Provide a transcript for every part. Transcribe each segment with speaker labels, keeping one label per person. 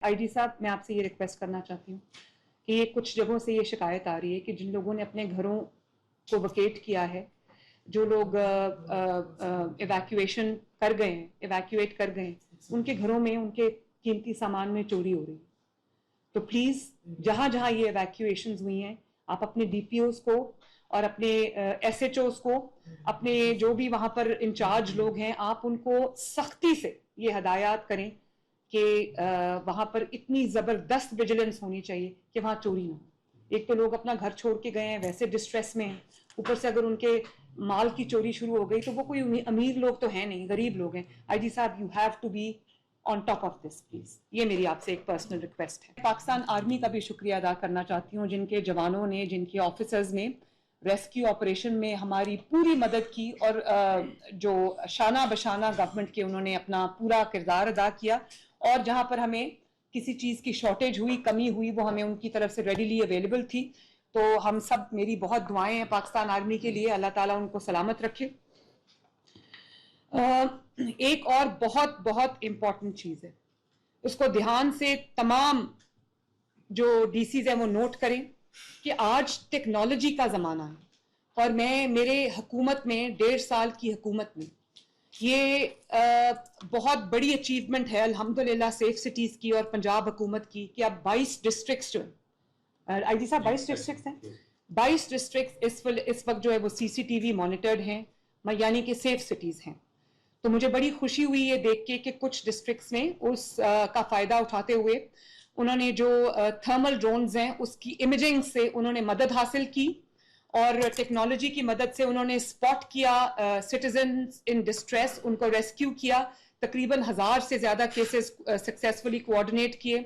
Speaker 1: आई G साहब, मैं आपसे ये रिक्वेस्ट करना चाहती हूँ कि ये कुछ जगहों से ये शिकायत आ रही है कि जिन लोगों ने अपने घरों को वकेट किया है, जो लोग इवैक्यूएट कर गए हैं, उनके घरों में उनके कीमती सामान में चोरी हो रही है। तो प्लीज जहां जहां ये इवैक्यूएशंस हुई हैं, आप अपने डीपीओस को और अपने एसएचओस को, अपने जो भी वहां पर इंचार्ज लोग हैं, आप उनको सख्ती से ये हदायत करें कि वहां पर इतनी जबरदस्त विजिलेंस होनी चाहिए कि वहां चोरी ना हो। एक तो लोग अपना घर छोड़ के गए हैं, वैसे डिस्ट्रेस में हैं, ऊपर से अगर उनके माल की चोरी शुरू हो गई तो वो कोई अमीर लोग तो हैं नहीं, गरीब लोग हैं। आई जी साहब, you have to be on top of this please. ये मेरी आपसे एक पर्सनल रिक्वेस्ट है। पाकिस्तान आर्मी का भी शुक्रिया अदा करना चाहती हूँ, जिनके जवानों ने, जिनके ऑफिसर्स ने रेस्क्यू ऑपरेशन में हमारी पूरी मदद की और जो शाना बशाना गवर्नमेंट के उन्होंने अपना पूरा किरदार अदा किया, और जहां पर हमें किसी चीज की शॉर्टेज हुई, कमी हुई, वो हमें उनकी तरफ से रेडिली अवेलेबल थी। तो हम सब, मेरी बहुत दुआएं हैं पाकिस्तान आर्मी के लिए, अल्लाह ताला उनको सलामत रखे। एक और बहुत बहुत इंपॉर्टेंट चीज है, उसको ध्यान से तमाम जो डीसीज है वो नोट करें कि आज टेक्नोलॉजी का जमाना है और मैं मेरे हुकूमत में 1.5 साल की हुकूमत में ये बहुत बड़ी अचीवमेंट है अल्हम्दुलिल्लाह सेफ सिटीज की और पंजाब हुकूमत की कि अब 22 डिस्ट्रिक्ट्स जो आई जी साहब 22 डिस्ट्रिक्ट्स हैं, 22 डिस्ट्रिक्ट्स इस वक्त जो है वो सीसीटीवी मॉनिटर्ड हैं, यानी कि सेफ सिटीज हैं। तो मुझे बड़ी खुशी हुई ये देख के कि कुछ डिस्ट्रिक्ट्स में उस का फायदा उठाते हुए उन्होंने जो थर्मल ड्रोन्स हैं उसकी इमेजिंग से उन्होंने मदद हासिल की और टेक्नोलॉजी की मदद से उन्होंने स्पॉट किया सिटीजन्स इन डिस्ट्रेस, उनको रेस्क्यू किया। तकरीबन 1000 से ज्यादा केसेस सक्सेसफुली कोऑर्डिनेट किए।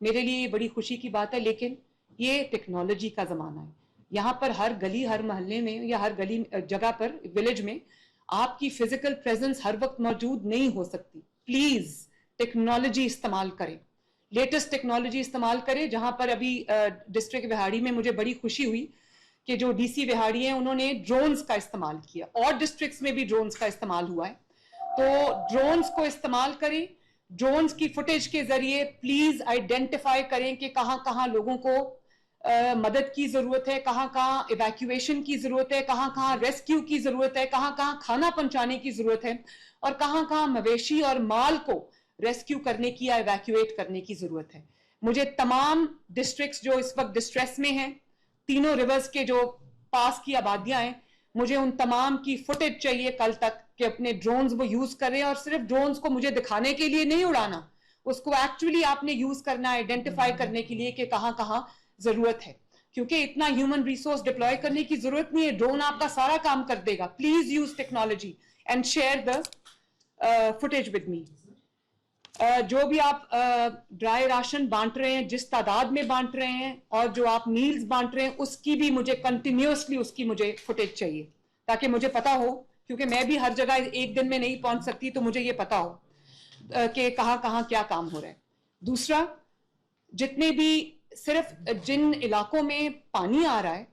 Speaker 1: मेरे लिए ये बड़ी खुशी की बात है, लेकिन ये टेक्नोलॉजी का जमाना है। यहाँ पर हर गली, हर मोहल्ले में या हर गली जगह पर, विलेज में आपकी फिजिकल प्रेजेंस हर वक्त मौजूद नहीं हो सकती। प्लीज टेक्नोलॉजी इस्तेमाल करें, लेटेस्ट टेक्नोलॉजी इस्तेमाल करें। जहां पर अभी डिस्ट्रिक्ट विहाड़ी में मुझे बड़ी खुशी हुई कि जो डीसी विहाड़ी हैं उन्होंने ड्रोन्स का इस्तेमाल किया, और डिस्ट्रिक्ट्स में भी ड्रोन्स का इस्तेमाल हुआ है। तो ड्रोन्स को इस्तेमाल करें, ड्रोन्स की फुटेज के जरिए प्लीज आइडेंटिफाई करें कि कहां कहां लोगों को मदद की जरूरत है, कहां कहां इवैक्यूएशन की जरूरत है, कहां कहां रेस्क्यू की जरूरत है, कहां कहां खाना पहुंचाने की जरूरत है, और कहां कहां मवेशी और माल को रेस्क्यू करने की या इवैक्यूएट करने की जरूरत है। मुझे तमाम डिस्ट्रिक्ट्स जो इस वक्त डिस्ट्रेस में हैं, तीनों रिवर्स के जो पास की आबादियां हैं, मुझे उन तमाम की फुटेज चाहिए कल तक कि अपने ड्रोन्स वो यूज करें। और सिर्फ ड्रोन्स को मुझे दिखाने के लिए नहीं उड़ाना, उसको एक्चुअली आपने यूज करना है आइडेंटिफाई करने के लिए कि कहां कहां जरूरत है, क्योंकि इतना ह्यूमन रिसोर्स डिप्लॉय करने की जरूरत नहीं है, ड्रोन आपका सारा काम कर देगा। Please use technology and share the footage with me. जो भी आप ड्राई राशन बांट रहे हैं, जिस तादाद में बांट रहे हैं, और जो आप मील्स बांट रहे हैं, उसकी भी मुझे कंटिन्यूअसली उसकी मुझे फुटेज चाहिए, ताकि मुझे पता हो, क्योंकि मैं भी हर जगह एक दिन में नहीं पहुंच सकती, तो मुझे ये पता हो कि कहां कहां क्या काम हो रहा है। दूसरा, जितने भी सिर्फ जिन इलाकों में पानी आ रहा है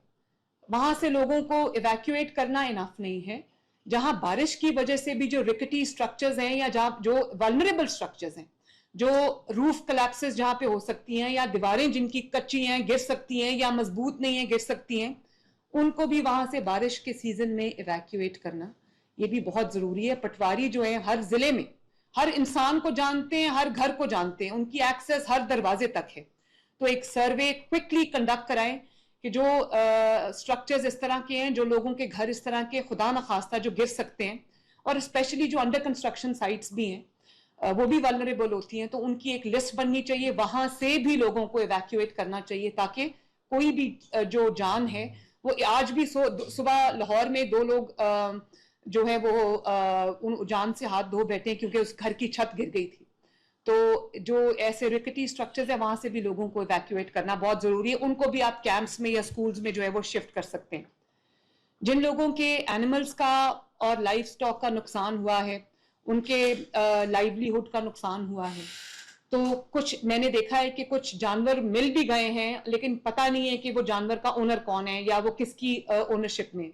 Speaker 1: वहां से लोगों को इवैक्यूएट करना इनफ नहीं है। जहां बारिश की वजह से भी जो रिकटी स्ट्रक्चर्स हैं, या जहां जो वल्नरेबल स्ट्रक्चर्स हैं, जो रूफ कोलैप्सेस जहां पे हो सकती हैं, या दीवारें जिनकी कच्ची हैं गिर सकती हैं, या मजबूत नहीं है गिर सकती हैं, उनको भी वहां से बारिश के सीजन में इवैक्यूएट करना ये भी बहुत जरूरी है। पटवारी जो है हर जिले में हर इंसान को जानते हैं, हर घर को जानते हैं, उनकी एक्सेस हर दरवाजे तक है। तो एक सर्वे क्विकली कंडक्ट कराएं कि जो स्ट्रक्चर्स इस तरह के हैं, जो लोगों के घर इस तरह के खुदा न खास्ता जो गिर सकते हैं, और स्पेशली जो अंडर कंस्ट्रक्शन साइट्स भी हैं वो भी वल्नरेबल होती हैं, तो उनकी एक लिस्ट बननी चाहिए, वहां से भी लोगों को इवैक्यूएट करना चाहिए, ताकि कोई भी जो जान है वो आज भी सुबह लाहौर में 2 लोग जो है वो उन जान से हाथ धो बैठे हैं क्योंकि उस घर की छत गिर गई थी। तो जो ऐसे रिकटी स्ट्रक्चर्स है वहां से भी लोगों को इवैक्यूएट करना बहुत जरूरी है। उनको भी आप कैंप्स में या स्कूल्स में जो है वो शिफ्ट कर सकते हैं। जिन लोगों के एनिमल्स का और लाइफ स्टॉक का नुकसान हुआ है, उनके लाइवलीहुड का नुकसान हुआ है, तो कुछ मैंने देखा है कि कुछ जानवर मिल भी गए हैं, लेकिन पता नहीं है कि वो जानवर का ओनर कौन है या वो किसकी ओनरशिप में।